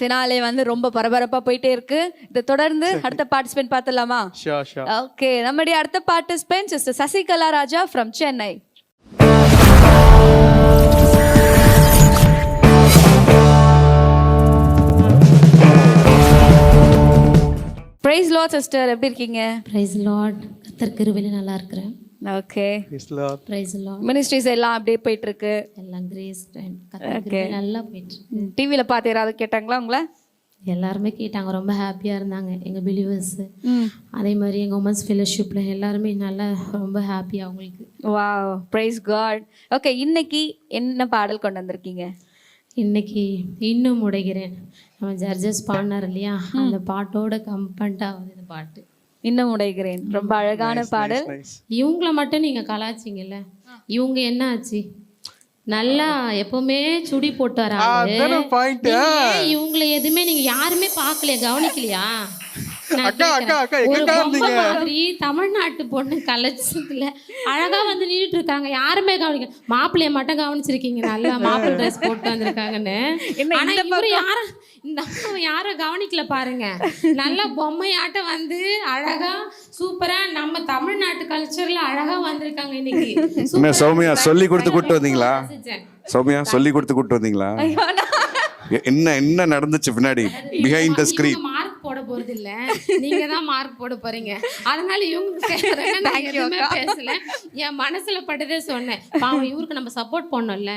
Finale வந்து ரொம்ப பரபரப்பா போயிட்டே இருக்கு. இதை தொடர்ந்து அடுத்த பார்ட்டிசிபென்ட் பார்த்துடலாமா? ஓகே, நம்முடைய அடுத்த participant sister Sasikala Raja from Chennai. Praise Lord sister, எப்படி இருக்கீங்க? பிரைஸ் லார்ட், கர்த்தர் கிருபையில நல்லா இருக்கிறேன். Okay, price Lord. மினிஸ்ட்ரிஸ் எல்லாம் அப்படியே போயிட்டு இருக்கு. எல்லாம் கிரேஸ் கர்த்தர் கிருபையில நல்லா போயிட்டு இருக்கு. டிவில பார்த்து யாராவது கேட்டாங்களா உங்களை? எல்லாருமே கேட்டாங்க, ரொம்ப ஹாப்பியாக இருந்தாங்க எங்கள் பிலீவர்ஸ். அதே மாதிரி எங்கள் உமன்ஸ் ஃபெலோஷிப்பில் எல்லாருமே நல்லா ரொம்ப ஹாப்பி அவங்களுக்கு. Wow, price God. ஓகே, இன்னைக்கு என்ன பாடல் கொண்டு வந்திருக்கீங்க? இன்னைக்கு இன்னும் உடைகிறேன், நம்ம ஜட்ஜஸ் பாடினார் இல்லையா, அந்த பாட்டோட கம்பெண்டாக வந்து இந்த பாட்டு இன்னும் உடைகிறேன். ரொம்ப அழகான பாடல். இவங்கள மட்டும் நீங்கள் கலாச்சிங்கல்ல, இவங்க என்ன ஆச்சு? நல்லா எப்பவுமே சுடி போட்டு வராங்க. இவங்களை எதுவுமே நீங்க யாருமே பார்க்கலையா, கவனிக்கலையா? ஒரு பொம்மை மாதிரி தமிழ்நாட்டு பொண்ணு கலைச்சதுல அழகா வந்து நின்றுட்டு இருக்காங்க, யாருமே கவனிக்க. மாப்பிள்ளைய மட்டும் கவனிச்சிருக்கீங்க, நல்லா மாப்பிள்ளை ட்ரெஸ் போட்டு வந்திருக்காங்கன்னு. ஆனா இவரு யாரும் இந்த யாரும் கவனிக்கல பாருங்க. நல்லா பொம்மையாட்டம் வந்து அழகா சூப்பரா நம்ம தமிழ்நாட்டு கல்ச்சர்ல அழகா வந்திருக்காங்க இன்னைக்கு. சௌமியா சொல்லி கொடுத்து கூட்டு வந்தீங்களா? சௌமியா சொல்லி கொடுத்து கூட்டு வந்தீங்களா? என்ன என்ன நடந்துச்சு பின்னாடி, பிஹைண்ட் தி ஸ்கிரீன்? மார்க் போட போறது இல்ல, நீங்க தான் மார்க் போட போறீங்க. அதனால இவங்க நான் எதுவுமே பேசல, என் மனசுல பட்டதே சொன்னேன். பாவம், இவருக்கு நம்ம சப்போர்ட் பண்ணோம்ல.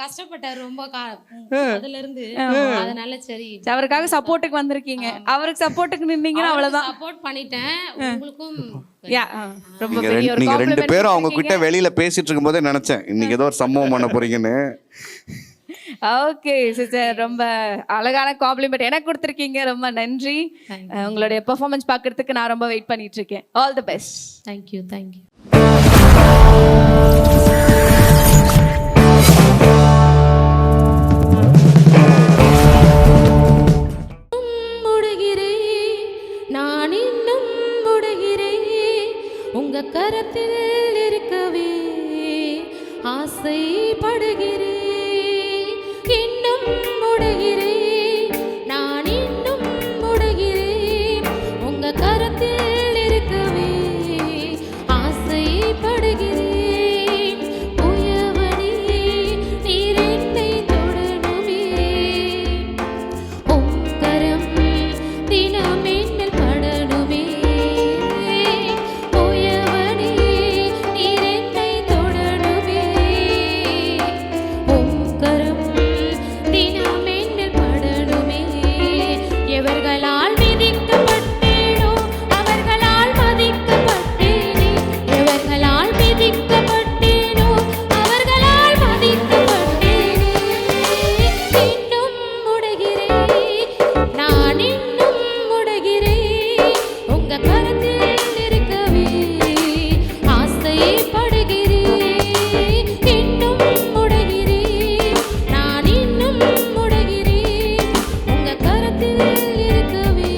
கஷ்டப்பட்டாரு ரொம்ப அதுல இருந்து, அதனால சரி அவருக்காக சப்போர்ட்டுக்கு வந்திருக்கீங்க. அவருக்கு சப்போர்ட்டுக்கு நின்னீங்கன்னா அவ்வளவுதான். சப்போர்ட் பண்ணிட்டேன். உங்களுக்கும் ரொம்ப பெரிய ஒரு நீங்க ரெண்டு compliment பேரும் அவங்க கிட்ட வெளியில பேசிட்டு இருக்கும் போதே நினைச்சேன் இன்னைக்கு ஏதோ ஒரு சம்பவம் பண்ண போறீங்கன்னு. ஓகே சிஸ்டர், ரொம்ப அழகான காம்ப்ளிமெண்ட் எனக்கு கொடுத்துருக்கீங்க, ரொம்ப நன்றி. உங்களுடைய பெர்ஃபார்மன்ஸ் பார்க்கறதுக்கு நான் ரொம்ப வெயிட் பண்ணிட்டு இருக்கேன். All the best. Thank you thank you. நான் இன்னும் முடுகிறேன், உங்க கரத்தில் இருக்கவே ஆசைப்படுகிறேன். இன்னும் முடுகிறேன், நான் இன்னும் முடுகிறேன், உங்க கரத்தில் இருக்கவே ஆசைப்படுகிறேன். உயவனே நீர் என்னை தொடணுமே, உம் கரம் தினம் என்னில் படணுமே. உயவனே நீர் என்னை தொடணுமே, உம் கரம் தினம் என்னில் படணுமே. எவர்களால் மிதிக்கப்பட்டேனோ அவர்களால் மதிக்கப்பட்டேனே, எவர்களால் மிதிக்கப்பட்டேனோ அவர்களால் மதிக்கப்பட்டேனே. இன்னும் முடுகிறேன், நான் இன்னும் முடுகிறேன், உங்க கரத்தில் இருக்கவே ஆசைப்படுகிறேன். இன்னும் முடுகிறேன், நான் இன்னும் முடுகிறேன், உங்க கரத்தில் இருக்கவே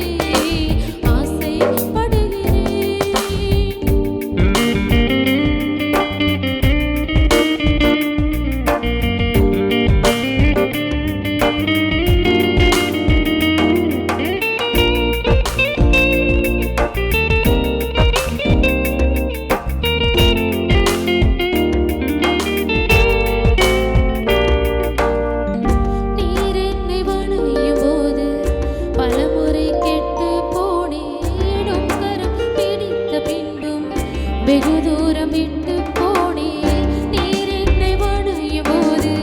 ஆசைப்படுகிறேன். நீர் என்னை வணையும் போது பலமுறை கெட்டு போனேன், உம் கரம் பிடித்த பின்பும் வெகு தூரம் விட்டு போனேன். நீர் என்னை வணையும் போது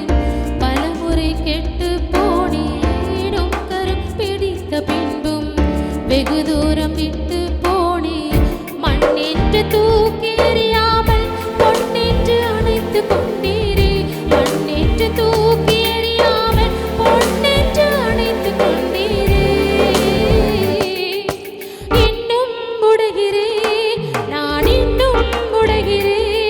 பலமுறை கெட்டு போனேன், உம் கரம் பிடித்த பின்பும் வெகு தூரம் விட்டு போனேன். மண்ணென்று தூக்கி எறியாமல் பொன்னென்று அணைத்து கொண்டீரே, மண்ணென்று தூக்கி எறியாமல் பொன்னென்று அணைத்து கொண்டீரே. இன்னும் முடுகிறேன், நான் இன்னும் முடுகிறேன்,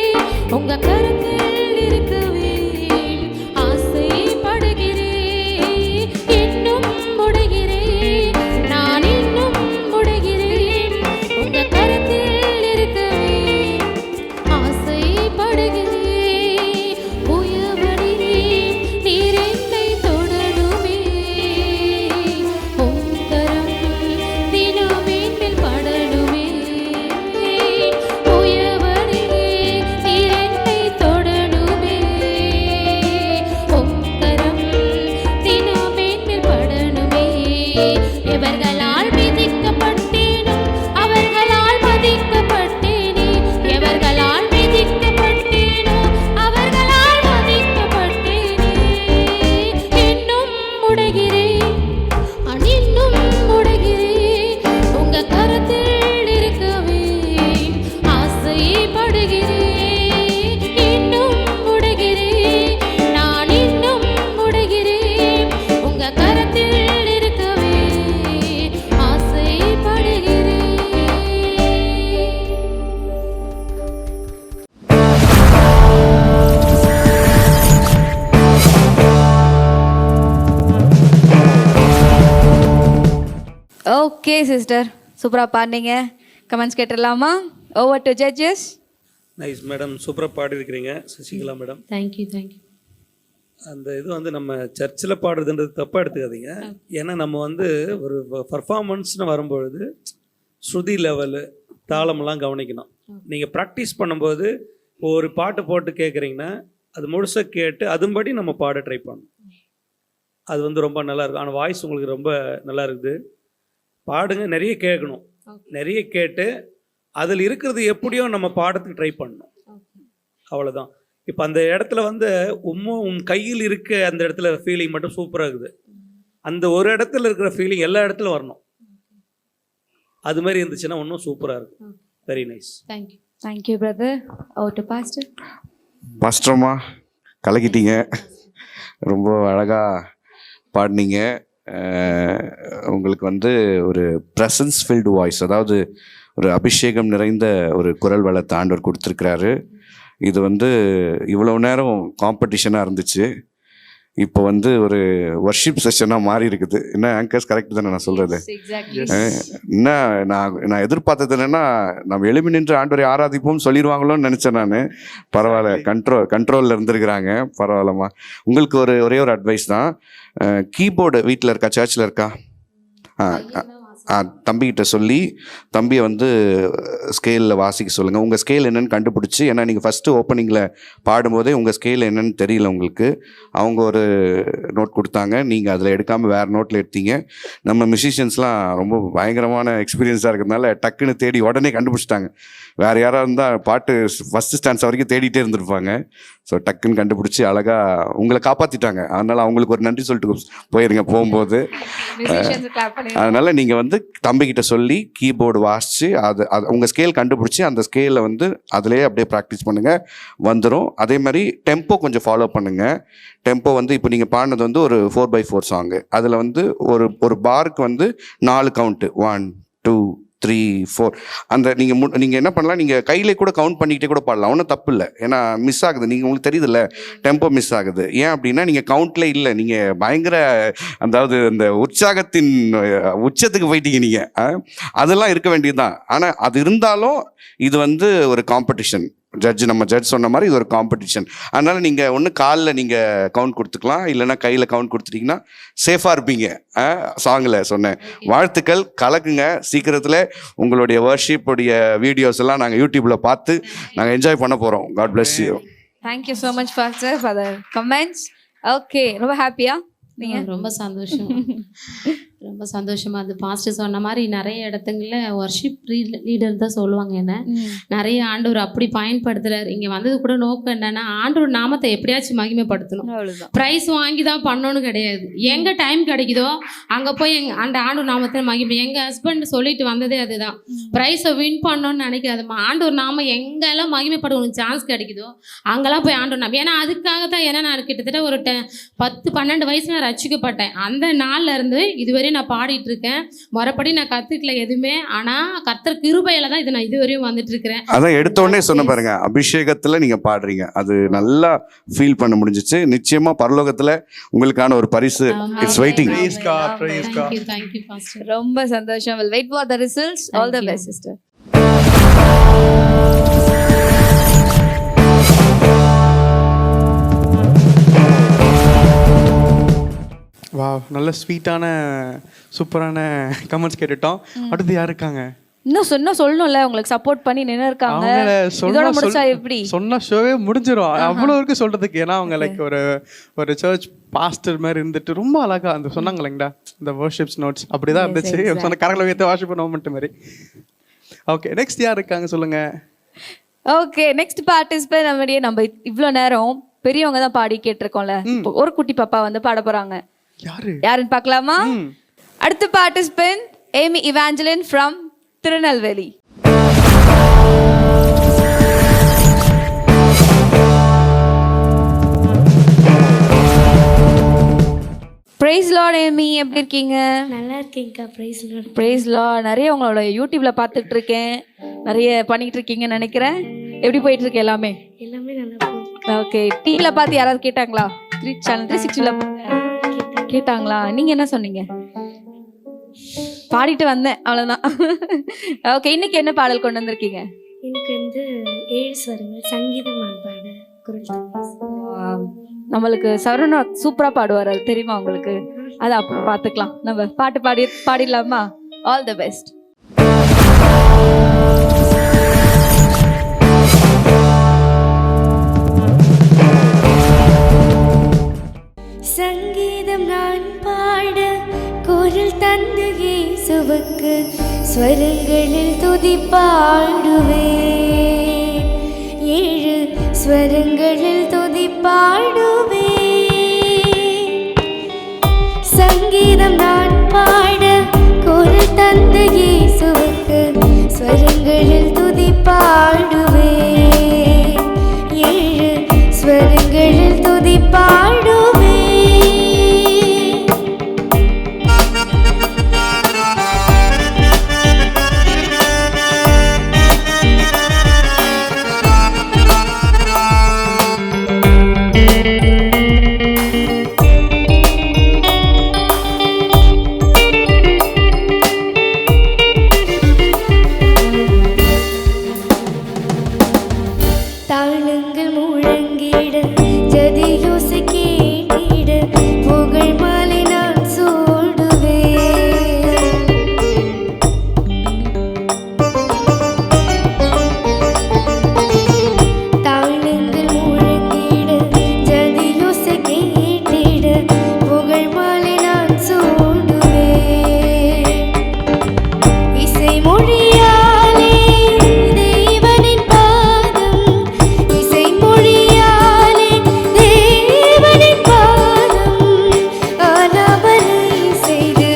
ஓகே சிஸ்டர், சூப்பராக பாடினீங்க. கமெண்ட்ஸ் கேட்டுடலாமா? Over to judges. Nice madam, சூப்பராக பாடியிருக்கிறீங்க சசிகலா மேடம். Thank you thank you. அந்த இது வந்து நம்ம சர்ச்சில் பாடுறதுன்றது தப்பாக எடுத்துக்காதீங்க. ஏன்னா நம்ம வந்து ஒரு பர்ஃபார்மன்ஸ்னு வரும்பொழுது ஸ்ருதி லெவலு தாளமெல்லாம் கவனிக்கணும். நீங்கள் ப்ராக்டிஸ் பண்ணும்போது ஒரு பாட்டு போட்டு கேட்குறீங்கன்னா அது முழுசாக கேட்டு அதுபடி நம்ம பாட ட்ரை பண்ணணும். அது வந்து ரொம்ப நல்லாயிருக்கும். ஆனால் வாய்ஸ் உங்களுக்கு ரொம்ப நல்லா இருக்குது. பாடுங்க, நிறைய கேட்கணும், நிறைய கேட்டு அதில் இருக்கிறது எப்படியோ நம்ம பாடத்துக்கு ட்ரை பண்ணணும். அவ்வளோதான். இப்போ அந்த இடத்துல வந்து உன் கையில் இருக்க அந்த இடத்துல ஃபீலிங் மட்டும் சூப்பராக இருக்குது. அந்த ஒரு இடத்துல இருக்கிற ஃபீலிங் எல்லா இடத்துலையும் வரணும். அது மாதிரி இருந்துச்சுன்னா இன்னும் சூப்பராக இருக்கும். Very nice. Thank you. Thank you brother. Over to pastor. பாஸ்டர்மா கலக்கிட்டீங்க, ரொம்ப அழகாக பாடினீங்க. உங்களுக்கு வந்து ஒரு ப்ரெசன்ஸ் ஃபில்டு வாய்ஸ், அதாவது ஒரு அபிஷேகம் நிறைந்த ஒரு குரல் வளத்தை ஆண்டவர் கொடுத்துருக்கிறாரு. இது வந்து இவ்வளோ நேரம் காம்படிஷனாக இருந்துச்சு, இப்போ வந்து ஒரு வர்ஷிப் செஷனாக மாறி இருக்குது. என்ன ஆங்கர்ஸ் கரெக்ட் தானே நான் சொல்கிறது? என்ன நான் எதிர்பார்த்தது என்னென்னா, நம்ம எழுப்பி நின்று ஆண்டவரை ஆராதிப்போம் சொல்லிடுவாங்களோன்னு நினச்சேன் நான். பரவாயில்ல, கண்ட்ரோலில் இருந்திருக்கிறாங்க. பரவாயில்லம்மா. உங்களுக்கு ஒரே ஒரு அட்வைஸ் தான். கீபோர்டு வீட்டில் இருக்கா, சர்ச்சில் இருக்கா? தம்பிக்கிட்ட சொல்லி தம்பியை வந்து ஸ்கேலில் வாசிக்க சொல்லுங்கள். உங்கள் ஸ்கேல் என்னென்னு கண்டுபிடிச்சி, ஏன்னா நீங்கள் ஃபஸ்ட்டு ஓப்பனிங்கில் பாடும்போதே உங்கள் ஸ்கேல் என்னென்னு தெரியல உங்களுக்கு. அவங்க ஒரு நோட் கொடுத்தாங்க, நீங்கள் அதில் எடுக்காமல் வேறு நோட்டில் எடுத்தீங்க. நம்ம மியூசிஷியன்ஸ்லாம் ரொம்ப பயங்கரமான எக்ஸ்பீரியன்ஸாக இருக்கிறதுனால டக்குன்னு தேடி உடனே கண்டுபிடிச்சிட்டாங்க. வேறு யாராக இருந்தால் பாட்டு ஃபஸ்ட்டு ஸ்டான்ஸ் வரைக்கும் தேடிட்டே இருந்திருப்பாங்க. ஸோ டக்குன்னு கண்டுபிடிச்சி அழகாக உங்களை காப்பாற்றிட்டாங்க. அதனால் அவங்களுக்கு ஒரு நன்றி சொல்லிட்டு போயிருங்க போகும்போது. அதனால் நீங்கள் வந்து தம்பிக்கிட்ட சொல்லி கீபோர்டு வாசித்து அது உங்கள் ஸ்கேல் கண்டுபிடிச்சி அந்த ஸ்கேலில் வந்து அதிலே அப்படியே ப்ராக்டிஸ் பண்ணுங்கள், வந்துடும். அதே மாதிரி டெம்போ கொஞ்சம் ஃபாலோ பண்ணுங்கள். டெம்போ வந்து இப்போ நீங்கள் பாடினது வந்து ஒரு 4x4 சாங்கு. அதில் வந்து ஒரு பாருக்கு வந்து 4 கவுண்ட்டு, 1 2 3 4. அந்த நீங்கள் என்ன பண்ணலாம், நீங்கள் கையிலே கூட கவுண்ட் பண்ணிக்கிட்டே கூட பாடலாம், ஒன்றும் தப்பு இல்லை. ஏன்னா மிஸ் ஆகுது, நீங்கள் உங்களுக்கு தெரியுதுல்ல டெம்போ மிஸ் ஆகுது. ஏன் அப்படின்னா நீங்கள் கவுண்ட்லேயே இல்லை, நீங்கள் பயங்கர அதாவது இந்த உற்சாகத்தின் உச்சத்துக்கு போயிட்டீங்க நீங்கள். அதெல்லாம் இருக்க வேண்டியது தான். ஆனால் அது இருந்தாலும் இது வந்து ஒரு காம்படிஷன். நம்ம ஜட்ஜ் சொன்ன மாதிரி இது ஒரு காம்படிஷன். அதனால் நீங்கள் ஒன்று காலில் நீங்கள் கவுண்ட் கொடுத்துக்கலாம், இல்லைன்னா கையில் கவுண்ட் கொடுத்துட்டிங்கன்னா சேஃபாக இருப்பீங்க. சாங்கில் சொன்னேன். வாழ்த்துக்கள், கலக்குங்க. சீக்கிரத்தில் உங்களுடைய வர்ஷிப் உடைய வீடியோஸ் எல்லாம் நாங்கள் யூடியூப்பில் பார்த்து நாங்கள் என்ஜாய் பண்ண போகிறோம். God bless you. Thank you so much pastor for the comments. Okay, ரொம்ப ஹாப்பியா? நீங்கள் ரொம்ப சந்தோஷம், ரொம்ப சந்தோஷமா. அது பாஸ்டர் சொன்ன மாதிரி நிறைய இடத்துங்கள வர்ஷிப் லீடர் தான் சொல்லுவாங்க. என்ன நிறைய ஆண்டவர் அப்படி பயன்படுத்துறாரு. இங்கே வந்தது கூட நோக்கம் என்னன்னா, ஆண்டவர் நாமத்தை எப்படியாச்சும் மகிமைப்படுத்தணும். ப்ரைஸ் வாங்கி தான் பண்ணணும்னு கிடையாது. எங்கே டைம் கிடைக்குதோ அங்கே போய் அந்த ஆண்டவர் நாமத்தை மகிமை. எங்கள் ஹஸ்பண்ட் சொல்லிட்டு வந்ததே அதுதான், ப்ரைஸை வின் பண்ணணும்னு நினைக்காதுமா, ஆண்டவர் நாம எங்கெல்லாம் மகிமைப்பட சான்ஸ் கிடைக்குதோ அங்கெல்லாம் போய் ஆண்டவர் நாம. ஏன்னா அதுக்காக தான். ஏன்னா நான் கிட்டத்தட்ட ஒரு 10-12 வயசுல ரட்சிக்கப்பட்டேன். அந்த நாள்ல இருந்து இதுவரையும் நான் பாடிட்டு இருக்கேன். மறுபடி நான் கத்துக்கல எதுவுமே. ஆனா கர்த்தர் கிருபையில தான் இது நான் இதுவரையும் வந்துட்டு இருக்கிறேன். அதான் எடுத்த உடனே சொன்ன பாருங்க, அபிஷேகத்துல நீங்க பாடுறீங்க, அது நல்லா ஃபீல் பண்ண முடிஞ்சிச்சு. நிச்சயமா பரலோகத்துல உங்களுக்கான ஒரு பரிசு it's waiting. Thank you pastor. ரொம்ப சந்தோஷம். We'll wait for the results. All the best sister. வா, நல்ல ஸ்வீட்டான சூப்பரான கமெண்ட்ஸ் கேட்டுட்டோம். அடுத்து யார் இருக்காங்க? இன்னும் சொல்லணும்ல, உங்களுக்கு சப்போர்ட் பண்ணி நின்று இருக்காங்க. இதோட முடிச்சா எப்படி? சொன்ன ஷோவே முடிஞ்சிடும். அவ்வளோ இருக்கு சொல்றதுக்கு. ஏன்னா அவங்க லைக் ஒரு சர்ச் பாஸ்டர் மாதிரி இருந்துட்டு ரொம்ப அழகா அந்த சொன்னாங்க இல்லைங்களா, இந்த வர்ஷிப்ஸ் நோட்ஸ் அப்படிதான் இருந்துச்சு. சொன்ன கரங்களை வைத்து வாஷிப் பண்ணுவோம் மாதிரி. ஓகே, நெக்ஸ்ட் யார் இருக்காங்க சொல்லுங்க. ஓகே, நெக்ஸ்ட் பார்ட்டிசிபேட் நம்ம இவ்வளோ நேரம் பெரியவங்க தான் பாடி கேட்டிருக்கோம்ல, ஒரு குட்டி பாப்பா வந்து பாட போறாங்க. யாருன்னு பார்க்கலாமா? அடுத்த participant Amy Evangeline from Tirunelveli. Praise Lord Amy, எப்படி இருக்கீங்க? நல்லா இருக்கீங்கக்கா. Praise Lord. Praise Lord. நிறைய உங்களோட யூடியூப்ல பார்த்துட்டு இருக்கேன், நிறைய பண்ணிட்டு இருக்கீங்கன்னு நினைக்கிறேன். எப்படி போயிட்டு இருக்கு எல்லாமே? எல்லாமே நல்லா போகுது. ஓகே, டிவில பார்த்து யாராவது கேட்டாங்களா? சேனல் 360ல கேட்டாங்களா? நீங்க என்ன சொன்னீங்க? பாடிட்டு வந்தேன் அவ்வளோதான். ஓகே, இன்னைக்கு என்ன பாடல் கொண்டு வந்திருக்கீங்க? எனக்கு வந்து 7 ஸ்வரங்கள் சங்கீதம் நான் பாட குரல் தந்தை. நம்மளுக்கு சரவணா சூப்பரா பாடுவார், அது தெரியுமா உங்களுக்கு? அது அப்புறம் பார்த்துக்கலாம். நம்ம பாட்டு பாடிடலாமா? All the best. சங்கீதம் நான் பாட குரல் தந்து இயேசுவுக்கு ஸ்வரங்களில் துதி பாடுவேன். 7 ஸ்வரங்களில் துதி பாடுவேன். சங்கீதம் நான் பாட குரல் தந்து இயேசுவுக்கு ஸ்வரங்களில் துதி பாடுவேன். 7 ஸ்வரங்களில் துதி பாடுவேன். தாளங்கள் முழங்கிட ஜதியோசை கேட்டிட புகழ் மாலை நான் சூடுவேன். தாளங்கள் முழங்கிட ஜதியோசை கேட்டிட புகழ் மாலை நான் சூடுவேன். இசை மொழியாலே தேவனின் பாதம், இசை மொழியாலே தேவனின் பாதம் ஆலாபனை செய்து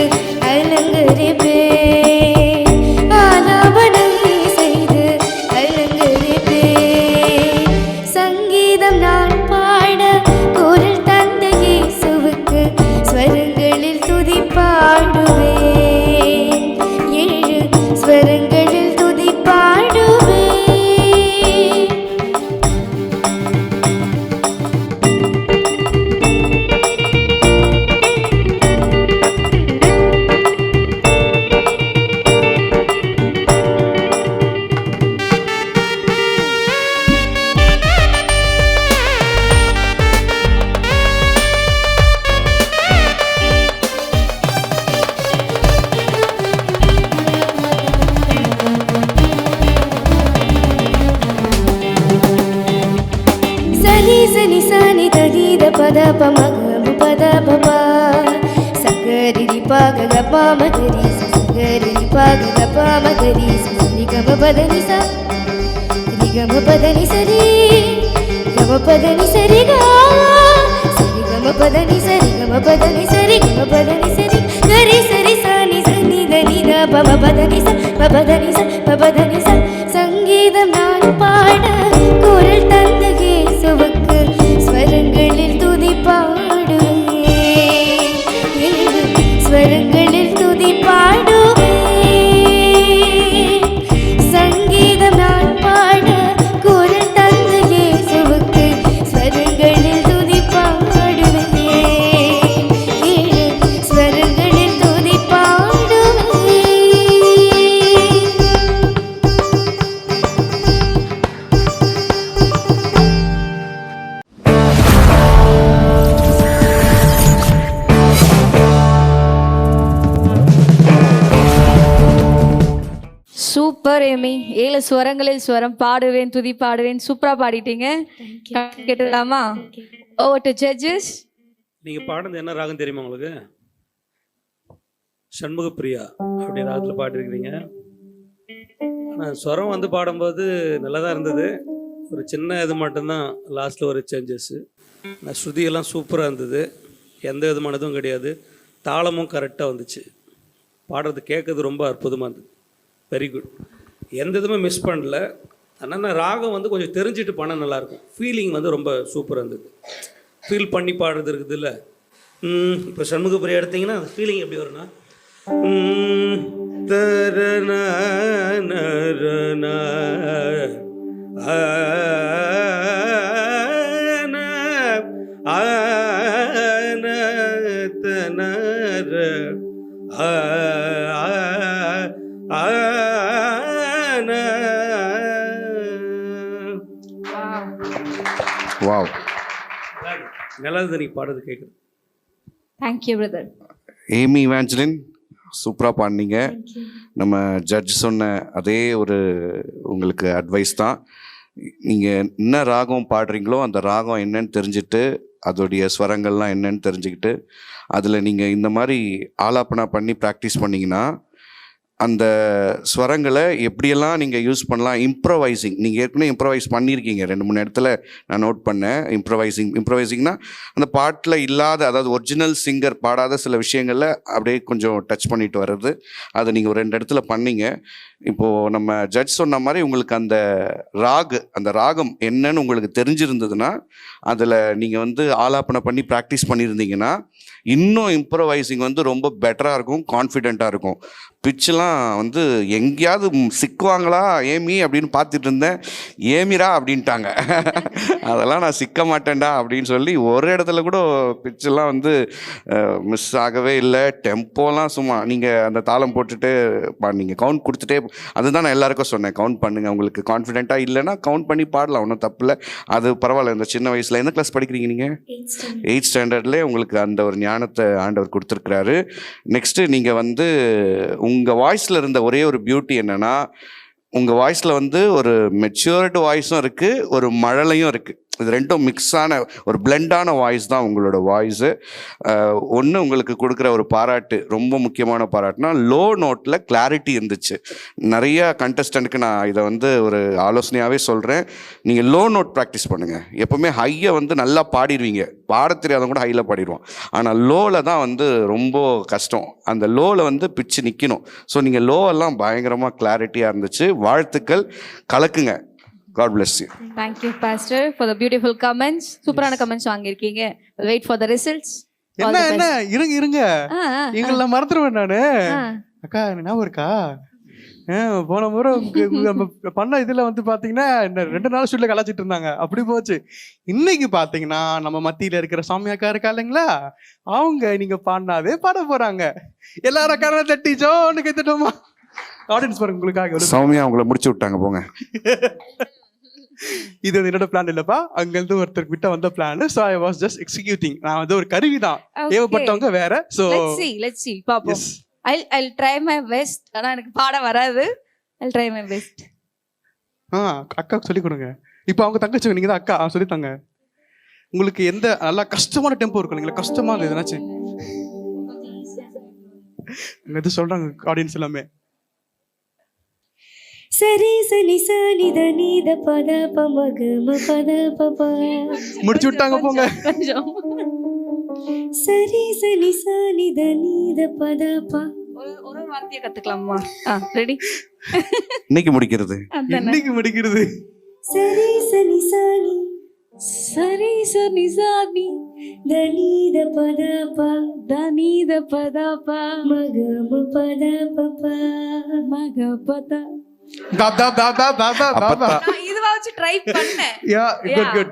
அலங்கரிப்பேன். ஆலாபனை செய்து அலங்கரிப்பேன். சங்கீதம் நான் பாட குரல் தந்த இயேசுவுக்கு ஸ்வரங்களில் துதி பாடுவேன். 7 ஸ்வரங்களில் துதி பாடுவேன். சனி சனி சனி தனித பத பமகமு பத பபா சகரி பாக கபா மகரி சகரி பாக கபா மகரி சரி கப பதனி ச ரிகம பதனி சரி கம பதனி சரி கா சரி கம பதனி சரி கம பதனி சரி கம பதனி சரி கரி சரி சனி சனி தனி த பம பதனி ச பபதனி ச பபதனி ச. சங்கீதம் நான் பாட குரல் தந்த இயேசுவுக்கு ஸ்வரங்களில் துதி பாடுவேன். 7 ஸ்வரங்களில் துதி பாடுவேன். சங்கீதம் நான் பாட குரல் தந்த இயேசுவுக்கு ஸ்வரங்களில் துதி பாடுவேன். 7 ஸ்வரங்களில் துதி பாடுவேன். சூப்பர் ஏமி, 7 ஸ்வரங்களில் ஸ்வரம் பாடுவேன் துதி பாடுவேன். சூப்பரா பாடிட்டீங்க. கேட்டுடலாமா? Over to judges. நீங்கள் பாடுறது என்ன ராகம் தெரியுமா உங்களுக்கு? சண்முக பிரியா அப்படி ராகத்தில் பாடிருக்கிறீங்க. ஆனால் ஸ்வரம் வந்து பாடும்போது நல்லா தான் இருந்தது. ஒரு சின்ன இது மட்டும்தான் லாஸ்ட்டில் ஒரு சேஞ்சஸ்ஸு. ஸ்ருதியெல்லாம் சூப்பராக இருந்தது, எந்த விதமானதும் கிடையாது. தாளமும் கரெக்டாக வந்துச்சு. பாடுறது கேட்குறது ரொம்ப அற்புதமாக இருந்தது. Very good. எந்த இதுவுமே மிஸ் பண்ணல. ஆனால் ராகம் வந்து கொஞ்சம் தெரிஞ்சுட்டு பண்ண நல்லாயிருக்கும். ஃபீலிங் வந்து ரொம்ப சூப்பராக இருந்தது. ஃபீல் பண்ணி பாடுறது இருக்குது இல்லை. இப்போ சண்முகப்பிரியா எடுத்திங்கன்னா அந்த ஃபீலிங் எப்படி வரும்னா தரன ஆன வாவ். நல்லா இருந்தது நீ பாடுறது கேட்குறது. Thank you brother. ஏமி இவாஞ்சலின் சூப்பராக பாடினீங்க. நம்ம ஜட்ஜ் சொன்ன அதே ஒரு உங்களுக்கு அட்வைஸ் தான். நீங்கள் என்ன ராகம் பாடுறீங்களோ அந்த ராகம் என்னன்னு தெரிஞ்சுட்டு அதோடைய ஸ்வரங்கள்லாம் என்னன்னு தெரிஞ்சுக்கிட்டு அதில் நீங்கள் இந்த மாதிரி ஆலாப்பனா பண்ணி ப்ராக்டிஸ் பண்ணிங்கன்னா அந்த ஸ்வரங்களை எப்படியெல்லாம் நீங்கள் யூஸ் பண்ணலாம். இம்ப்ரவைசிங் நீங்கள் ஏற்கனவே இம்ப்ரவைஸ் பண்ணியிருக்கீங்க 2-3 இடத்துல நான் நோட் பண்ணேன். இம்ப்ரவைசிங்னா அந்த பாட்டில் இல்லாத, அதாவது ஒரிஜினல் சிங்கர் பாடாத சில விஷயங்களில் அப்படியே கொஞ்சம் டச் பண்ணிட்டு வர்றது, அதை நீங்கள் ஒரு 2 இடத்துல பண்ணீங்க. இப்போது நம்ம ஜட்ஜ் சொன்ன மாதிரி உங்களுக்கு அந்த ராகம் என்னன்னு உங்களுக்கு தெரிஞ்சிருந்ததுன்னா அதில் நீங்கள் வந்து ஆலாப்பனை பண்ணி ப்ராக்டிஸ் பண்ணியிருந்தீங்கன்னா இன்னும் இம்ப்ரவைசிங் வந்து ரொம்ப பெட்டராக இருக்கும், கான்ஃபிடெண்ட்டாக இருக்கும். பிச்செலாம் வந்து எங்கேயாவது சிக்குவாங்களா ஏமி அப்படின்னு பார்த்துட்டு இருந்தேன். ஏமிரா அப்படின்ட்டாங்க. அதெல்லாம் நான் சிக்க மாட்டேன்டா அப்படின்னு சொல்லி ஒரு இடத்துல கூட பிச்செல்லாம் வந்து மிஸ் ஆகவே இல்லை. டெம்போலாம் சும்மா நீங்கள் அந்த தாளம் போட்டுட்டு நீங்கள் கவுண்ட் கொடுத்துட்டே, அதுதான் நான் எல்லாருக்கும் சொன்னேன், கவுண்ட் பண்ணுங்கள். உங்களுக்கு கான்ஃபிடென்ட்டாக இல்லைன்னா கவுண்ட் பண்ணி பாடலாம், ஒன்றும் தப்பு இல்லை. அது பரவாயில்ல. இந்த சின்ன வயசில் எந்த கிளாஸ் படிக்கிறீங்க நீங்கள்? 8th ஸ்டாண்டர்ட்லேயே உங்களுக்கு அந்த ஒரு ஞானத்தை ஆண்டவர் கொடுத்துருக்குறாரு. நெக்ஸ்ட்டு நீங்கள் வந்து உங்கள் வாய்ஸில் இருந்த ஒரே ஒரு பியூட்டி என்னென்னா, உங்கள் வாய்ஸில் வந்து ஒரு மெச்சூர்டு வாய்ஸும் இருக்குது, ஒரு மழலையும் இருக்குது. இது ரெண்டும் மிக்ஸான ஒரு பிளெண்டான வாய்ஸ் தான் உங்களோட வாய்ஸு. ஒன்று உங்களுக்கு கொடுக்குற ஒரு பாராட்டு, ரொம்ப முக்கியமான பாராட்டுனா லோ நோட்டில் கிளாரிட்டி இருந்துச்சு. நிறைய கண்டஸ்டண்ட்டுக்கு நான் இதை வந்து ஒரு ஆலோசனையாகவே சொல்கிறேன். நீங்கள் லோ நோட் ப்ராக்டிஸ் பண்ணுங்கள். எப்போவுமே ஹையை வந்து நல்லா பாடிடுவீங்க, பாட தெரியாதவங்க கூட ஹையில் பாடிடுவோம். ஆனால் லோவில் தான் வந்து ரொம்ப கஷ்டம். அந்த லோவில் வந்து பிச்சு நிற்கணும். ஸோ நீங்கள் லோவெல்லாம் பயங்கரமாக கிளாரிட்டியாக இருந்துச்சு. வாழ்த்துக்கள், கலக்குங்க. God bless you. Thank you, Pastor, for the beautiful comments. சூப்பரான கமெண்ட்ஸ் வாங்கியிருக்கீங்க. We'll wait for the results. All the என்ன best. இருங்க எங்களை மறந்துடுவேன் நானு. ஆ. அக்கா ஞாபகம் இருக்கா? போன முறை நம்ம பண்ண இதுல வந்து பாத்தீங்கன்னா 2 நாள் ஸ்டூடியோல கலாச்சிட்டு இருந்தாங்க. அப்படி போச்சு. இன்னைக்கு பாத்தீங்கன்னா நம்ம மத்தியில இருக்கிற சாமியாக்கா இருக்கா இல்லைங்களா, அவங்க நீங்க பாடினாதே பாட போறாங்க. எல்லாரும் கரண தட்டி ஜோன்னு கேட்டுட்டோமா? ஆடியன்ஸ் பாருங்க உங்களுக்காக. சௌமியா உங்களை முடிச்சு விட்டாங்க, போங்க. இது வந்து என்னோட பிளான் இல்லப்பா, அங்கிருந்து ஒருத்தர் கிட்ட வந்த plan. So I was just executing. நான் வந்து ஒரு கருவி தான், ஏவப்பட்டவங்க வேற. சோ let's see பாப்போம். I'll try my best. ஆனா எனக்கு பாட வராது. I'll try my best. அக்காவுக்கு சொல்லி கொடுங்க. இப்போ அவங்க தங்கச்சி, நீங்க தான் அக்கா, சொல்லி தாங்க. உங்களுக்கு எந்த நல்லா கஷ்டமான டெம்போ இருக்கும் இல்லைங்களா, கஷ்டமா இல்லை எதுனாச்சு எது சொல்றாங்க ஆடியன்ஸ் எல்லாமே. சரி சனி சனி த நீ த பத ப மக ம பத ப ப. முடிச்சு விட்டாங்க, போங்க. கொஞ்சம் சரி சனி சனி த நீ த பத ப. ஒரு வார்த்தையை கத்துக்கலாமா? ரெடி? இன்னைக்கு முடிக்கிறது. இன்னைக்கு முடிக்கிறது. சரி சனி சனி சரி சனி சானி த நீ த பத ப தனி த பத ப மக ம பத ப ப மக பத. அப்பதான் இதுவா வச்சு ட்ரை பண்ணேன். Yeah, Yeah. good.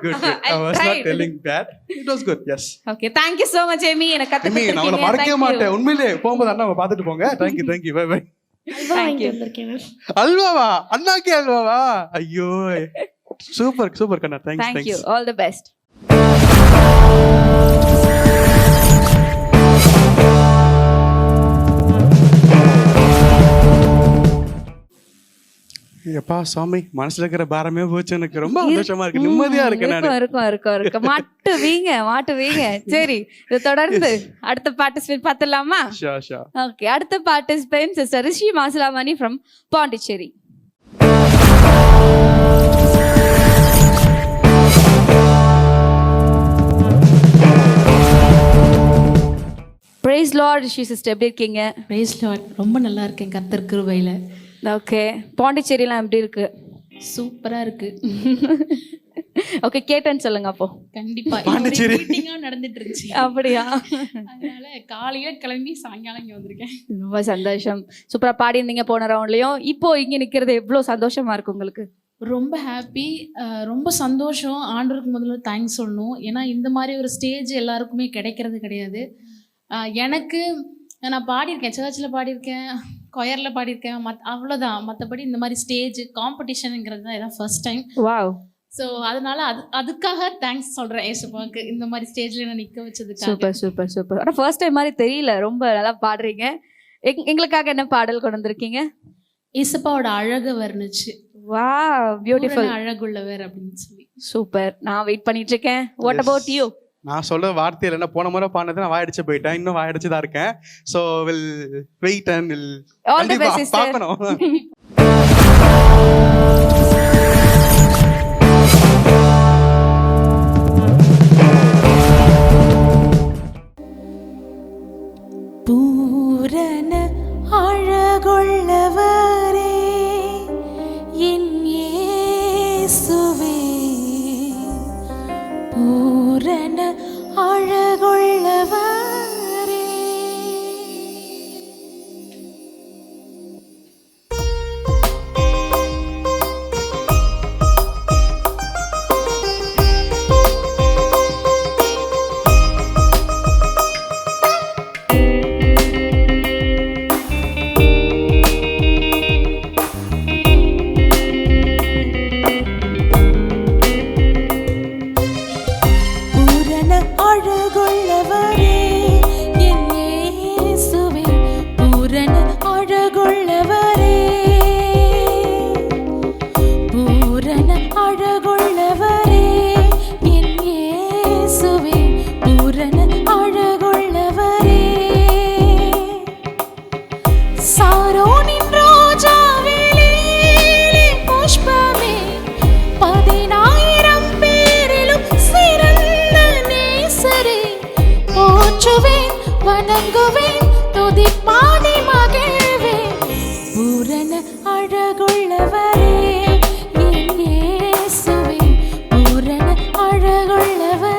I was not telling bad. It was good. Yes. Okay, thank you so much, Amy. எனக்கு கத்து நான் உங்களை கொடுத்தீங்க. மறக்கவே மாட்டேன். உண்மையிலே போகும்போது அண்ணாவை பார்த்துட்டு போங்க. Thank you. Bye. அல்வா வாங்கி வந்திருக்கேன் மேம். அல்வாவா? அண்ணாக்கே அல்வாவா? ஐயோ, சூப்பர் கண்ணா. Thank you. Thanks. All the best. எப்பா சாமி, மனசுல இருக்கிற பாரமே போச்சு. எனக்கு ரொம்ப சந்தோஷமா இருக்கு, நிம்மதியா இருக்கு. நான் இருக்கும். மாட்டுவீங்க. சரி, இதை தொடர்ந்து அடுத்த பார்ட்டிசிபேட் பார்த்துடலாமா? ஷா. ஓகே, அடுத்த participate sister Rishi Masilamani from Pondicherry. Praise Lord, Rishi sister, எப்படி இருக்கீங்க? Praise Lord. ரொம்ப நல்லா இருக்கேன் கர்த்தர் கிருபையில. ஓகே, பாண்டிச்சேரிலாம் எப்படி இருக்கு? சூப்பரா இருக்கு. ஓகே, கேட்டேன்னு சொல்லுங்க அப்போ. கண்டிப்பா. பாண்டிச்சேரி மீட்டிங்கா நடந்துட்டு இருந்துச்சு. அப்படியா? அதனால காலையில கிளம்பி சாயங்காலம் இங்க வந்திருக்கேன். ரொம்ப சந்தோஷம். சூப்பரா பாடி இருந்தீங்க போன ரவுண்ட்லயும். இப்போ இங்க நிக்கிறது எவ்வளவு சந்தோஷமா இருக்கு உங்களுக்கு? ரொம்ப ஹாப்பி, ரொம்ப சந்தோஷம். ஆண்டவருக்கு முதல்ல தேங்க்ஸ் சொல்லணும். ஏன்னா இந்த மாதிரி ஒரு ஸ்டேஜ் எல்லாருக்குமே கிடைக்கிறது கிடையாது. எனக்கு நான் பாடியிருக்கேன், சர்ச்சில் பாடியிருக்கேன், கொயரில் பாடியிருக்கேன், அவ்வளோதான். மற்றபடி இந்த மாதிரி ஸ்டேஜ் காம்படிஷனுங்கிறது தான் இதான் ஃபர்ஸ்ட் டைம். வாவ். ஸோ அதனால அதுக்காக தேங்க்ஸ் சொல்கிறேன் ஏசப்பாவுக்கு இந்த மாதிரி ஸ்டேஜில் என்ன நிற்க வச்சதுக்காக. Super super super. ஆனால் ஃபர்ஸ்ட் டைம் மாதிரி தெரியல, ரொம்ப நல்லா பாடுறீங்க. எங்களுக்காக என்ன பாடல் கொண்டு வந்திருக்கீங்க? ஏசப்பாவோட அழகு வர்ணிச்சு. வா பியூட்டிஃபுல். அழகுள்ளவர் அப்படின்னு சொல்லி. சூப்பர். நான் வெயிட் பண்ணிட்டு இருக்கேன். What about you? நான் சொல்ற வார்த்தையில் என்ன, போன முறை பாடினது நான் வாயடிச்சு போயிட்டேன், இன்னும் வாயடிச்சு தான் இருக்கேன். So will wait and will all the best sister. பார்க்கணும். பூரண அழகுள்ளவரே என் இயேசுவே, பூரண அழகுள்ளவரே. வணங்குவேன், துதி பாடி மகிழ்வேன், பூரண அழகுள்ளவரே என் இயேசுவே, பூரண அழகுள்ளவரே.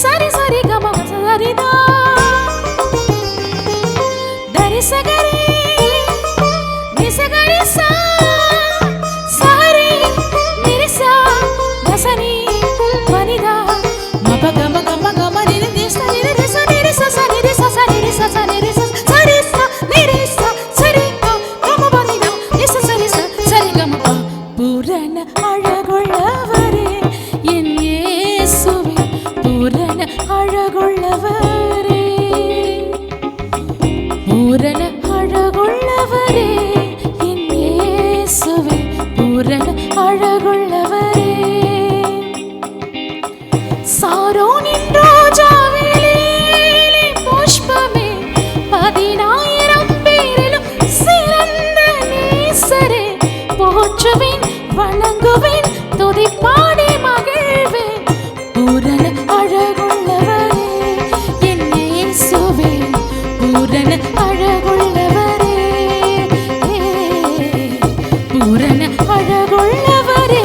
Sari sari gama sari da dari sagari ni sagari sa sari ni sa dasani manida maga gama gama gama ni ni sa ni sa ni sa sa ni sa sa ni sa sa ni sa sari sa ni sa sari gama manida ni sa sari sa sari gama pa purana அழகுள்ளவரே என் இயேசுவே பூரண அழகுள்ளவரே பூரண அழகுள்ளவரே என் இயேசுவே பூரண அழகுள்ளவரே சாரோனின் ரோஜாவிலே புஷ்பமே 10000 பேரிலும் சிறந்த நேசரே போற்றுவேன் வணங்குவேன் துதி பாடி மகிழ்வேன் பூரண அழகுள்ளவரே என் இயேசுவே பூரண அழகுள்ளவரே பூரண அழகுள்ளவரே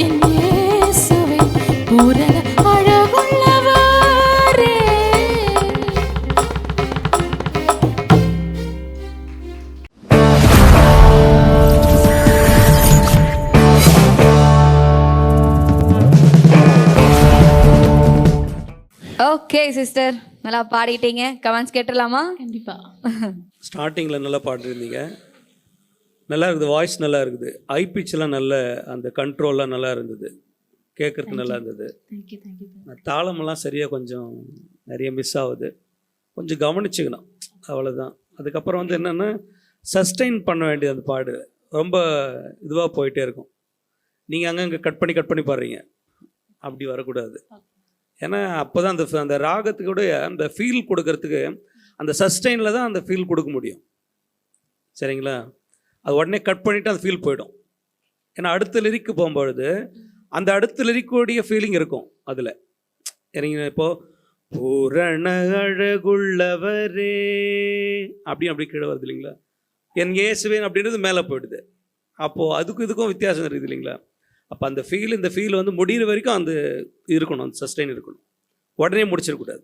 என் இயேசுவே பூரண அழகுள்ளவரே. ஓகே சிஸ்டர், நல்லா பாடிட்டீங்க. கமெண்ட்ஸ் கேட்டுடலாமா? கண்டிப்பா. ஸ்டார்டிங்கில் நல்லா பாடிருந்தீங்க, நல்லா இருக்குது, வாய்ஸ் நல்லா இருக்குது, ஐ பிச்செலாம் நல்ல அந்த கண்ட்ரோல்லாம் நல்லா இருந்தது, கேட்குறதுக்கு நல்லா இருந்தது. தேங்க்யூ. தாளமெல்லாம் சரியாக கொஞ்சம் நிறைய மிஸ் ஆகுது, கொஞ்சம் கவனிச்சுக்கணும், அவ்வளோதான். அதுக்கப்புறம் வந்து என்னென்னா சஸ்டெயின் பண்ண வேண்டியது, அந்த பாடு ரொம்ப இதுவாக போயிட்டே இருக்கும். நீங்கள் அங்கங்கே கட் பண்ணி பாடுறீங்க, அப்படி வரக்கூடாது. ஏன்னா அப்போ தான் அந்த ராகத்துக்கூட அந்த ஃபீல் கொடுக்கறதுக்கு அந்த சஸ்டெயினில் தான் அந்த ஃபீல் கொடுக்க முடியும். சரிங்களா? அது உடனே கட் பண்ணிவிட்டு அந்த ஃபீல் போயிடும். ஏன்னா அடுத்த லிரிக்கு போகும்பொழுது அந்த அடுத்த லிரிக்கோடைய ஃபீலிங் இருக்கும் அதில். சரிங்களா? இப்போது பூரண அழகுள்ளவரே அப்படி கீழே வருது இல்லைங்களா, என் இயேசுவேன் அப்படின்றது மேலே போயிடுது. அப்போது அதுக்கும் இதுக்கும் வித்தியாசம் இருக்குது இல்லைங்களா? அப்போ அந்த இந்த ஃபீல் வந்து முடிகிற வரைக்கும் அந்த இருக்கணும், அந்த சஸ்டெயின் இருக்கணும். உடனே முடிச்சிடக்கூடாது,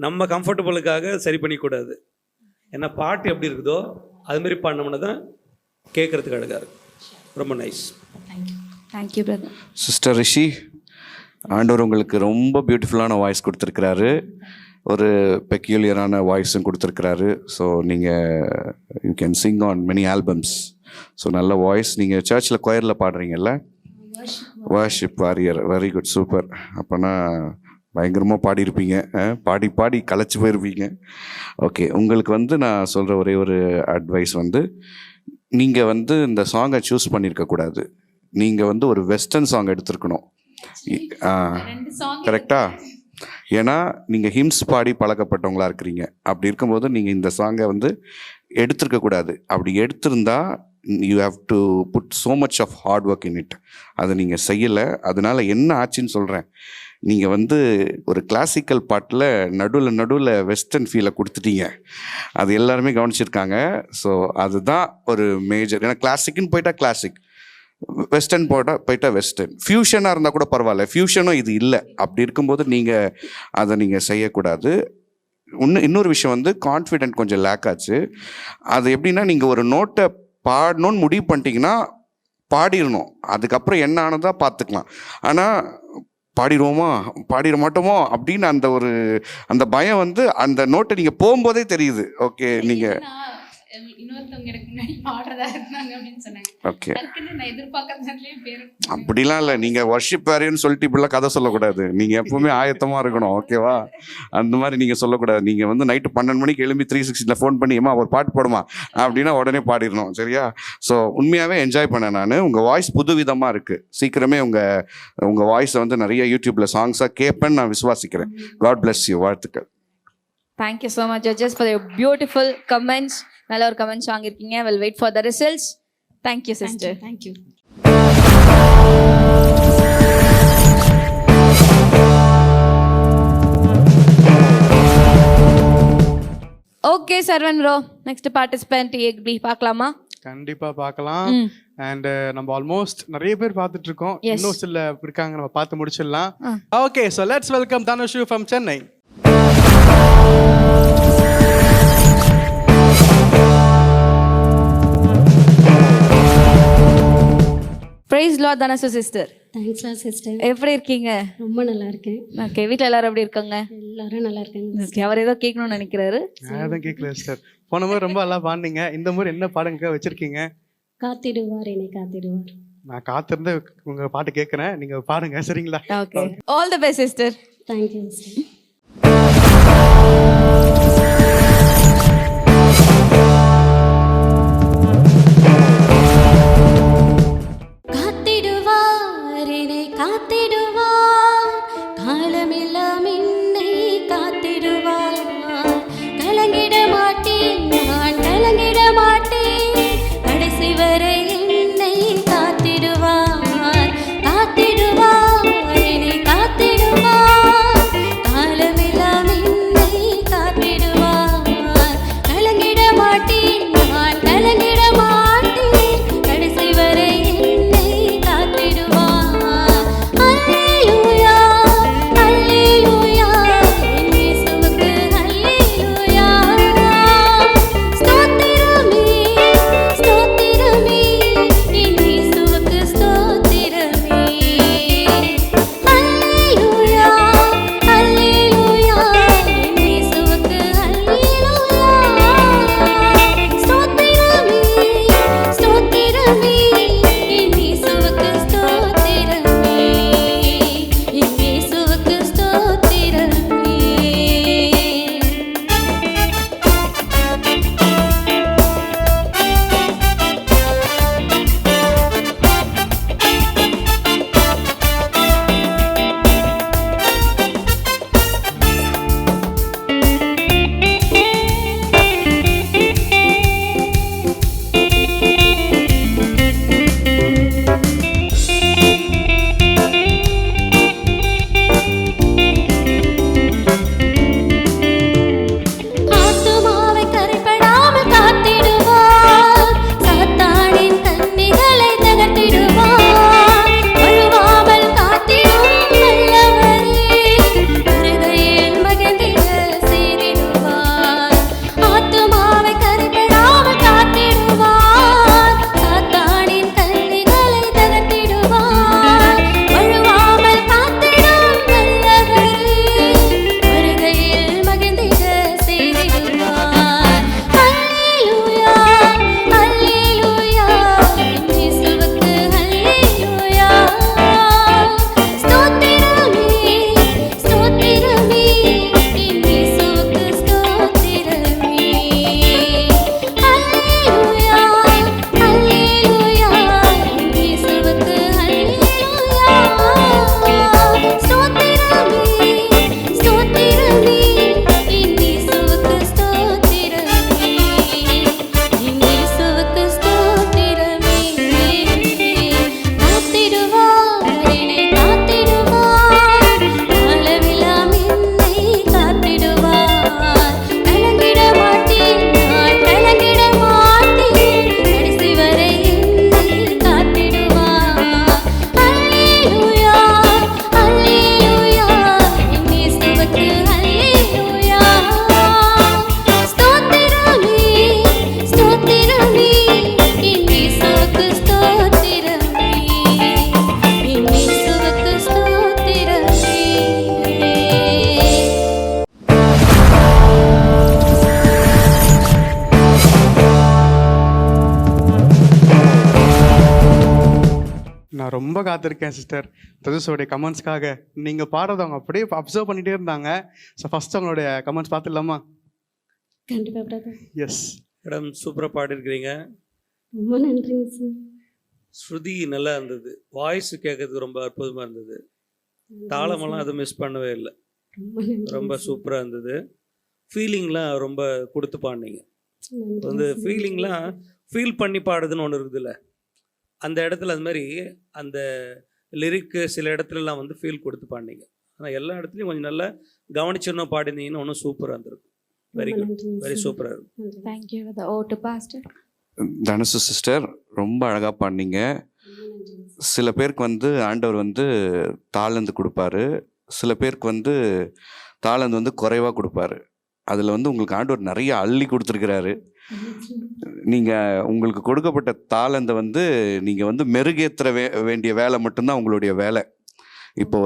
நம்ம கம்ஃபர்டபுளுக்காக சரி பண்ணிக்கூடாது. ஏன்னா பாட்டு எப்படி இருக்குதோ அதுமாரி பாடினோம்னா தான் கேட்குறதுக்கு அழகாக இருக்கும். ரொம்ப நைஸ். Thank you brother. சிஸ்டர் ரிஷி, ஆண்டவர் உங்களுக்கு ரொம்ப பியூட்டிஃபுல்லான வாய்ஸ் கொடுத்துருக்கிறாரு, ஒரு பெக்யூலியரான வாய்ஸும் கொடுத்துருக்கிறாரு. ஸோ நீங்கள் you can sing on many albums. So நல்ல வாய்ஸ். நீங்கள் சர்ச்சில் கொயரில் பாடுறீங்கல்ல, worship warrior, very good, super. அப்போனா பயங்கரமாக பாடியிருப்பீங்க, பாடி களைச்சி போயிருப்பீங்க. ஓகே, உங்களுக்கு வந்து நான் சொல்கிற ஒரே ஒரு அட்வைஸ் வந்து, நீங்கள் வந்து இந்த சாங்கை சூஸ் பண்ணியிருக்கக்கூடாது, நீங்கள் வந்து ஒரு வெஸ்டர்ன் சாங் எடுத்துருக்கணும். கரெக்டா? ஏன்னா நீங்கள் ஹிம்ஸ் பாடி பழக்கப்பட்டவங்களா இருக்கிறீங்க. அப்படி இருக்கும்போது நீங்கள் இந்த சாங்கை வந்து எடுத்துருக்கக்கூடாது. அப்படி எடுத்திருந்தா you have to put so much of hard work in it. அதை நீங்கள் செய்யலை. அதனால என்ன ஆச்சுன்னு சொல்கிறேன். நீங்கள் வந்து ஒரு கிளாசிக்கல் பாட்டில் நடுவில் வெஸ்டர்ன் ஃபீலை கொடுத்துட்டீங்க. அது எல்லாருமே கவனிச்சிருக்காங்க. ஸோ அதுதான் ஒரு மேஜர். ஏன்னா கிளாசிக்குன்னு போயிட்டா கிளாசிக், வெஸ்டர்ன் போயிட்டா வெஸ்டர்ன், ஃபியூஷனாக இருந்தால் கூட பரவாயில்ல, ஃபியூஷனும் இது இல்லை. அப்படி இருக்கும்போது நீங்கள் அதை நீங்கள் செய்யக்கூடாது. இன்னொரு விஷயம் வந்து கான்ஃபிடென்ட் கொஞ்சம் லேக் ஆச்சு. அது எப்படின்னா, நீங்கள் ஒரு நோட்டை பாடணும்னு முடிவு பண்ணிட்டீங்கன்னா பாடிடணும், அதுக்கப்புறம் என்ன ஆனதா பார்த்துக்கலாம். ஆனால் பாடிட மாட்டோமோ அப்படின்னு அந்த பயம் வந்து அந்த நோட்டை நீங்கள் போகும்போதே தெரியுது. ஓகே, நீங்கள் இன்னொருத்தவங்க எனக்கு முன்னாடி பாடுறதா இருந்தாங்க அப்படின்னு சொன்னாங்க. ஓகே, நான் எதிர்பார்க்கறதுலயே பேரு அப்படிலாம் இல்லை. நீங்கள் வர்ஷிப் வேறையன்னு சொல்லிட்டு இப்படிலாம் கதை சொல்லக்கூடாது. நீங்கள் எப்பவுமே ஆயத்தமாக இருக்கணும். ஓகேவா? அந்த மாதிரி நீங்கள் சொல்லக்கூடாது. நீங்கள் வந்து நைட்டு 12 மணிக்கு எழும்பி 360 ஃபோன் பண்ணி ஏமா ஒரு பாட்டு போடுமா அப்படின்னா உடனே பாடிடணும். சரியா? ஸோ உண்மையாகவே என்ஜாய் பண்ணேன் நான். உங்கள் வாய்ஸ் புது விதமாக இருக்குது. சீக்கிரமே உங்கள் வாய்ஸை வந்து நிறைய யூடியூப்பில் சாங்ஸாக கேட்பேன்னு நான் விசுவாசிக்கிறேன். God bless you. வாழ்த்துக்கள். Thank you so much judges for your beautiful comments. நல்ல ஒரு கமெண்ட்ஸ் வாங்கியிருக்கீங்க. Will wait for the results. Thank you sister. Thank you. Okay Sarvan bro, next participant எப்படி பார்க்கலாமா? கண்டிப்பா பார்க்கலாம். அண்ட் நம்ம ஆல்மோஸ்ட் நிறைய பேர் பார்த்துட்டு இருக்கோம். இன்னும் சில இருக்காங்க, நம்ம பார்த்து முடிச்சிடலாம். Okay, so let's welcome Dhanush from Chennai. Praise Lord Dhanush sister. தேங்க்ஸ்லா சிஸ்டர். எப்படி இருக்கீங்க? ரொம்ப நல்லா இருக்கேன். ஓகே, வீட்டில் எல்லாரும் எப்படி இருக்காங்க? எல்லாரும் நல்லா இருக்காங்க. ஓகே, அவர் ஏதோ கேட்கணும்னு நினைக்கிறாரு. அதான் கேட்கல சிஸ்டர். போன முறை ரொம்ப நல்லா பாடுனீங்க. இந்த முறை என்ன பாடுங்க வச்சிருக்கீங்க? காத்திடுவார் என்னை காத்திடுவார். நான் காத்திருந்து உங்க பாட்டு கேட்கறேன், நீங்க பாடுங்க. சரிங்களா? Okay, all the best sister. Thank you sister. காத்திடுவார் என்னை காத்திடுவார், காலமெல்லாம் என்னை காத்திடுவார். கலங்கிட மாட்டேன், நான் கலங்கிட மாட்டேன், கடைசி வரை என்னை காத்திடுவார். காத்திடுவார் என்னை காத்திடுவார், ரொம்ப காத்திருக்கேன் சிஸ்டர் தனுஷோடைய கமெண்ட்ஸ்க்காக. நீங்கள் பாடுறத அவங்க அப்படியே அப்சர்வ் பண்ணிகிட்டே இருந்தாங்க. ஸோ ஃபஸ்ட் அவங்களுடைய கமெண்ட்ஸ் பார்த்துடலாமா? கண்டிப்பாக பிரதர். எஸ் மேடம் சூப்பராக பாடிருக்கிறீங்க. ரொம்ப நன்றிங்க சார். ஸ்ருதி நல்லா இருந்தது, வாய்ஸ் கேட்கறதுக்கு ரொம்ப அற்புதமாக இருந்தது, தாளமெல்லாம் எதுவும் மிஸ் பண்ணவே இல்லை, ரொம்ப நன்றி. ரொம்ப சூப்பராக இருந்தது. ஃபீலிங்லாம் ரொம்ப கொடுத்து பாடினீங்க. நன்றி வந்து சார். ஃபீலிங்லாம் ஃபீல் பண்ணி பாடுதுன்னு ஒன்று இருக்குதுல்ல, அந்த இடத்துல அது மாதிரி அந்த லிரிக்கு சில இடத்துலலாம் வந்து ஃபீல் கொடுத்து பாடினீங்க. ஆனால் எல்லா இடத்துலையும் கொஞ்சம் நல்லா கவனிச்சிடணும் பாடினீங்கன்னு ஒன்றும் சூப்பராக இருந்திருக்கும். வெரி ரொம்ப குட், நன்றிங்க வெரி சார். சூப்பராக இருக்கும். நன்றி. Thank you. Oh to pastor. Dhanush sister ரொம்ப அழகாக பாடினீங்க. ரொம்ப நன்றிங்க சார். சில பேருக்கு வந்து ஆண்டவர் வந்து தாளந்து கொடுப்பாரு, சில பேருக்கு வந்து தாளந்து வந்து குறைவாக கொடுப்பாரு. அதில் வந்து உங்களுக்கு ஆண்டவர் நிறைய அள்ளி கொடுத்துருக்கிறாரு. நீங்கள் உங்களுக்கு கொடுக்கப்பட்ட தாளந்தை வந்து நீங்கள் வந்து மெருகேற்ற வேண்டிய வேலை மட்டும்தான் உங்களுடைய வேலை. இப்போ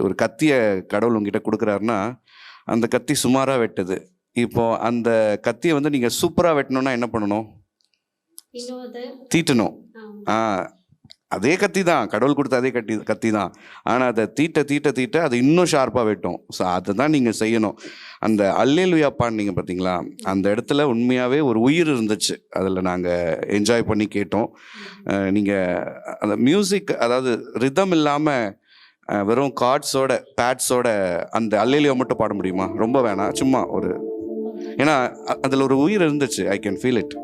ஒரு கத்தியை கடவுள் உங்ககிட்ட கொடுக்குறாருன்னா அந்த கத்தி சுமாராக வெட்டுது. இப்போ அந்த கத்தியை வந்து நீங்கள் சூப்பராக வெட்டணும்னா என்ன பண்ணணும்? இன்னொரு தீட்டணும். ஆ, அதே கத்தி தான், கடவுள் கொடுத்த அதே கத்தி தான். ஆனால் அதை தீட்ட அது இன்னும் ஷார்ப்பாக வெட்டும். ஸோ அதை தான் நீங்கள் செய்யணும். அந்த அல்லேலூயா பாடினீங்க பார்த்தீங்களா, அந்த இடத்துல உண்மையாகவே ஒரு உயிர் இருந்துச்சு. அதில் நாங்கள் என்ஜாய் பண்ணி கேட்டோம். நீங்கள் அந்த மியூசிக், அதாவது ரிதம் இல்லாமல் வெறும் கார்ட்ஸோட பேட்ஸோட அந்த அல்லேலூயா மட்டும் பாட முடியுமா? ரொம்ப வேணாம், சும்மா ஒரு, ஏன்னா அதில் ஒரு உயிர் இருந்துச்சு. I can feel it.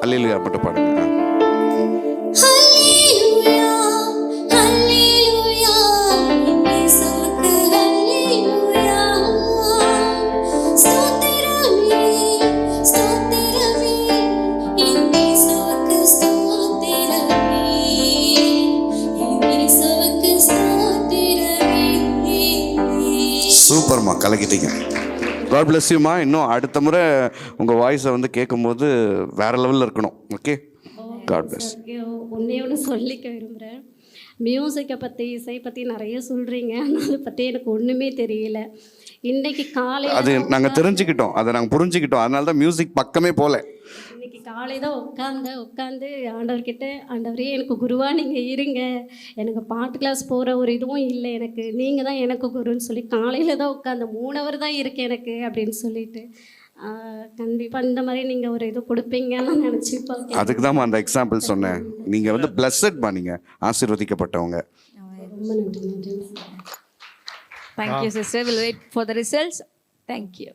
Hallelujah மட்டும் பாடுங்க. சூப்பர்மா, கலக்கிட்டீங்க. God bless you மா. இன்னும் அடுத்த முறை உங்கள் வாய்ஸை வந்து கேட்கும்போது வேற லெவலில் இருக்கணும். Okay, God bless. ஒன்றே ஒன்று சொல்லிக்க விரும்புகிறேன். மியூசிக்கை பற்றி, இசை பற்றி நிறைய சொல்கிறீங்க, ஆனால் அதை பற்றி எனக்கு ஒன்றுமே தெரியல. இன்றைக்கி அது காலையில் நாங்கள் தெரிஞ்சுக்கிட்டோம், அதை நாங்கள் புரிஞ்சுக்கிட்டோம். அதனால தான் மியூசிக் பக்கமே போகல. இன்னைக்கு காலை தான் உட்காந்து ஆண்டவர்கிட்ட, ஆண்டவரே எனக்கு குருவாக நீங்கள் இருங்க, எனக்கு பாட்டு கிளாஸ் போகிற ஒரு இதுவும் இல்லை, எனக்கு நீங்கள் தான் எனக்கு குருன்னு சொல்லி காலையில் தான் உட்காந்து 3 hour தான் இருக்கு எனக்கு அப்படின்னு சொல்லிட்டு, கண்டிப்பாக இந்த மாதிரி நீங்கள் ஒரு இது கொடுப்பீங்கன்னு நினச்சி பார்க்க. அதுக்கு தான் அந்த எக்ஸாம்பிள் சொன்னேன். நீங்கள் வந்து பிளஸட்மா, நீங்கள் ஆசீர்வதிக்கப்பட்டவங்க. ரொம்ப நன்றி. Thank you sister. We'll wait for the results. Thank you.